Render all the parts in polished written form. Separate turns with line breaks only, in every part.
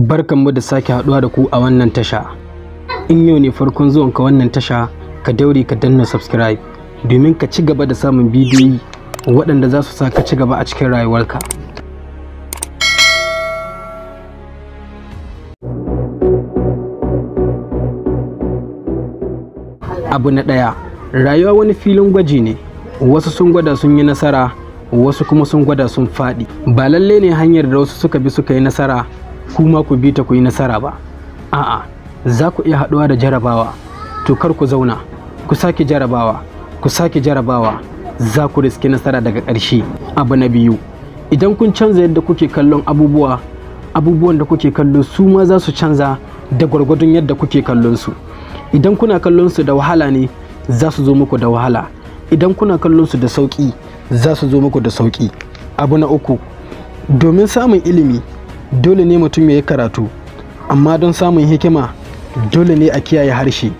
Barkanmu da sake haduwa da ku a wannan tasha. In yau ne farkon zuwanka wannan tasha, ka daure ka danna subscribe domin ka ci gaba da samun bidiyoyi waɗanda za su sa ka ci gaba a cikin rayuwarka. Abu na ɗaya, rayuwa wani filin gwaji ne. Wasu sun gwada sun yi nasara, wasu kuma sun gwada sun faɗi. Ba lalle ne hanyar da wasu suka bi suka yi nasara kuma ku bi ta ku yi nasara ba. A'a, za ku iya haɗuwa da jarabawa, to kar ku zauna, ku sake jarabawa, ku sake jarabawa, za ku riski nasara daga ƙarshe. Abu na biyu, idan kun canza yadda kuke kallon abubuwan da kuke kallo su ma za su canza da gwargwadon yadda kuke kallon su. Idan kuna kallon su da wahala ne, za su zo muku da wahala. Idan kuna kallon su da sauƙi, za su zo muku da sauƙi. Abu na uku, domin samun ilimi dole ne mutum ya yi karatu, amma don samun hikima dole ne a kiyaye harshe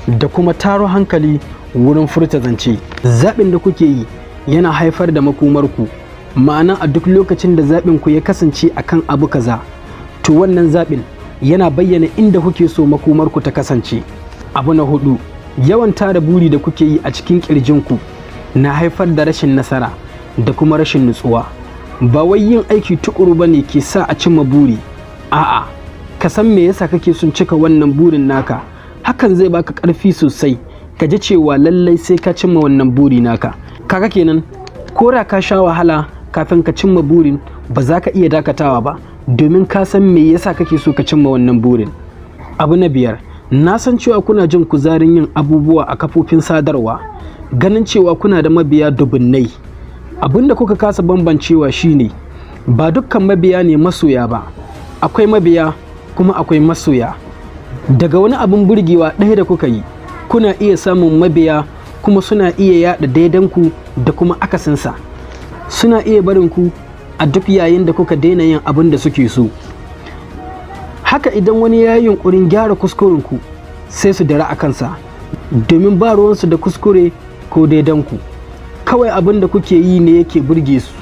da kuma taro hankali wurin furta zance. Zaɓin da kuke yi yana haifar da makomarku, ma'ana a duk lokacin da zaɓin ku ya kasance akan abu kaza, to wannan zaɓin yana bayyana inda kuke so makomarku ta kasance. Abu na hudu, yawan tara buri da kuke yi a cikin ƙirjinku na haifar da rashin nasara da kuma rashin nutsuwa. Ba wai yin aiki tukuru ba ne ke sa a cimma buri, a'a, ka san me yasa kake son cika wannan burin naka. Hakan zai baka ƙarfi sosai ka ji cewa lallai sai ka cimma wannan buri naka. Kaga kenan, ko da ka sha wahala kafin ka cimma burin, ba za ka iya dakatawa ba domin ka san me yasa kake so ka cimma wannan burin. Abu na biyar, na san cewa kuna jin kuzarin yin abubuwa a kafofin sadarwa, ganin cewa kuna da mabiya dubunnai. Abinda kuka kasa bambancewa shine ba dukkan mabiya ne masoya ba. Akwai mabiya kuma akwai masoya. Daga wani abin burgewa ɗaya da kuka yi, kuna iya samun mabiya kuma suna iya yada daidanku da kuma akasinsa. Suna iya barin ku a duk yayin da kuka daina yin abin da suke so. Haka idan wani ya yi yunkurin gyara kuskurenku, sai su dara a kansa domin ba ruwansu da kuskure ko daidanku. Kawai abin da kuke yi ne yake burge su,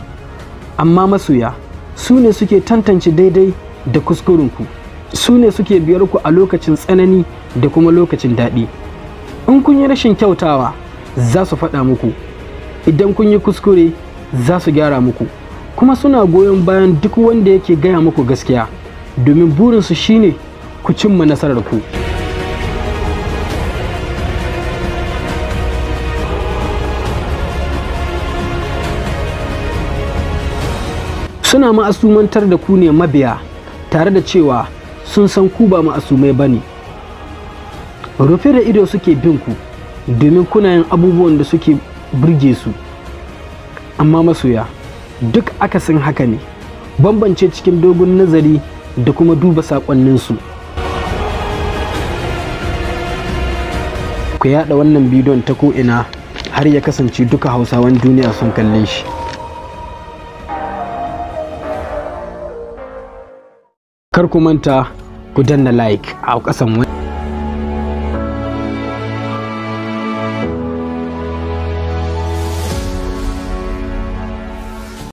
amma masoya su ne suke tantance daidai da kuskurenku, su ne suke biyar ku a lokacin tsanani da kuma lokacin daɗi. In kun yi rashin kyautawa, za su faɗa muku. Idan kun yi kuskure, za su gyara muku, kuma suna goyon bayan duk wanda yake gaya muku gaskiya, domin burinsu shine ku cimma nasarar ku. Suna ma'asumantar da ku ne mabiya, tare da cewa sun san ku ba ma'asumai ba ne. Rufe da ido suke bin ku domin kuna yin abubuwan da suke burge su. Amma masoya duk akasin haka ne, bambance cikin dogon nazari da kuma duba saƙonninsu. Ku yaɗa wannan bidiyon ta ko'ina har ya kasance duka Hausawan duniya sun kalle shi. Kar ku manta ku danna like a ƙasan wani.